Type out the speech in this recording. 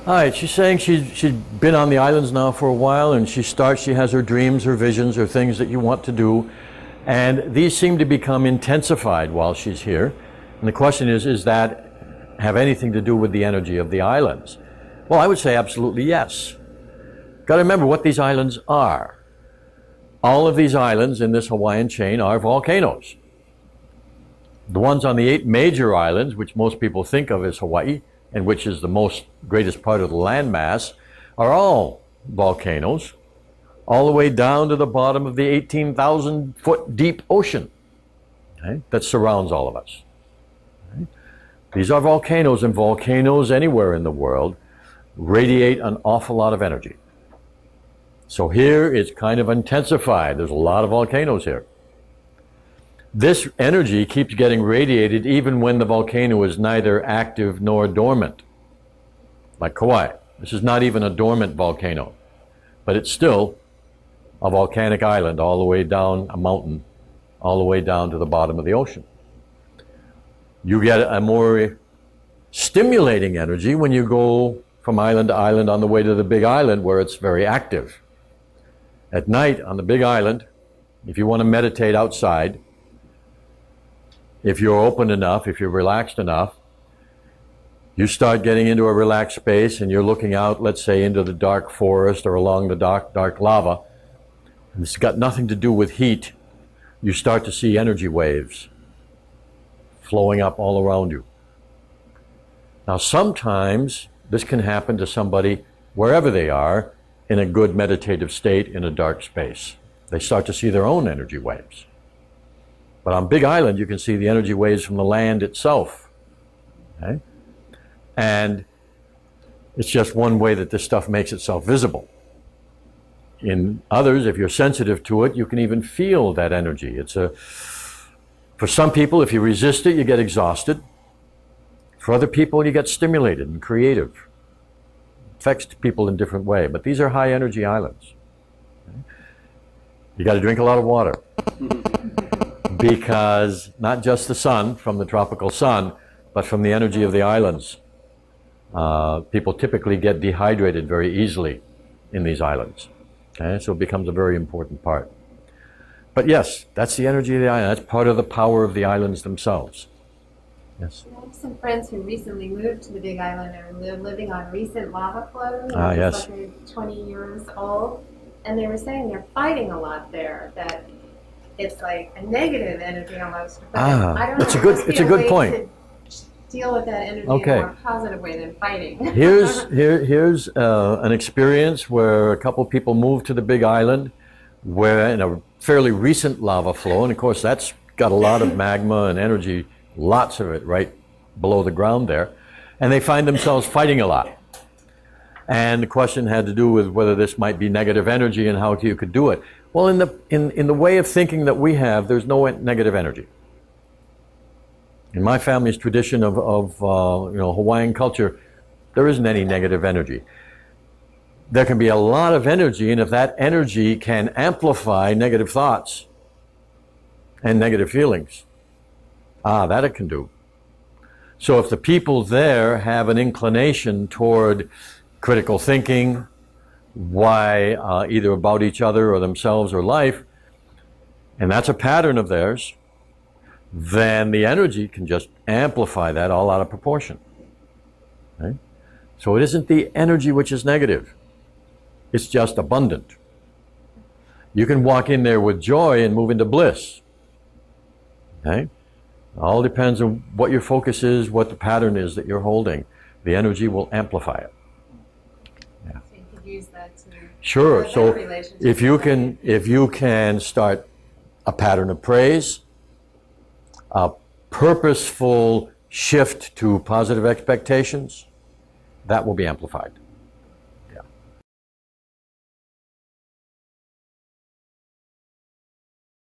All right, she's saying she's been on the islands now for a while, and she has her dreams, her visions, her things that you want to do, and these seem to become intensified while she's here. And the question is, does that have anything to do with the energy of the islands? Well, I would say absolutely yes. Got to remember what these islands are. All of these islands in this Hawaiian chain are volcanoes. The ones on the 8 major islands, which most people think of as Hawaii, and which is the greatest part of the landmass, are all volcanoes, all the way down to the bottom of the 18,000 foot deep ocean, okay, that surrounds all of us. Okay. These are volcanoes, and volcanoes anywhere in the world radiate an awful lot of energy. So here it's kind of intensified. There's a lot of volcanoes here. This energy keeps getting radiated even when the volcano is neither active nor dormant, like Kauai. This is not even a dormant volcano, but it's still a volcanic island all the way down a mountain, all the way down to the bottom of the ocean. You get a more stimulating energy when you go from island to island on the way to the Big Island, where it's very active. At night on the Big Island, if you want to meditate outside, if you're open enough, if you're relaxed enough, you start getting into a relaxed space and you're looking out, let's say, into the dark forest or along the dark lava. And it's got nothing to do with heat. You start to see energy waves flowing up all around you. Now, sometimes this can happen to somebody wherever they are in a good meditative state in a dark space. They start to see their own energy waves. But on Big Island, you can see the energy waves from the land itself. Okay? And it's just one way that this stuff makes itself visible. In others, if you're sensitive to it, you can even feel that energy. For some people, if you resist it, you get exhausted. For other people, you get stimulated and creative. It affects people in a different way. But these are high energy islands. Okay? You got to drink a lot of water. Because not just the sun, from the tropical sun, but from the energy of the islands. People typically get dehydrated very easily in these islands. Okay? So it becomes a very important part. But yes, that's the energy of the island. That's part of the power of the islands themselves. Yes? I have some friends who recently moved to the Big Island and they're living on recent lava flows. Yes. Like they're 20 years old. And they were saying they're fighting a lot there, that it's like a negative energy almost. But I don't know. It's a good point. To deal with that energy in a more positive way than fighting. Here's an experience where a couple people moved to the Big Island, where in a fairly recent lava flow, and of course that's got a lot of magma and energy, lots of it right below the ground there, and they find themselves fighting a lot. And the question had to do with whether this might be negative energy and how you could do it. Well, in the way of thinking that we have, there's no negative energy. In my family's tradition of Hawaiian culture, there isn't any negative energy. There can be a lot of energy, and if that energy can amplify negative thoughts and negative feelings, that it can do. So if the people there have an inclination toward critical thinking, either about each other or themselves or life, and that's a pattern of theirs, then the energy can just amplify that all out of proportion. Okay? So it isn't the energy which is negative. It's just abundant. You can walk in there with joy and move into bliss. Okay? It all depends on what your focus is, what the pattern is that you're holding. The energy will amplify it. Yeah. So you could use that to sure. So if you can start a pattern of praise, a purposeful shift to positive expectations, that will be amplified.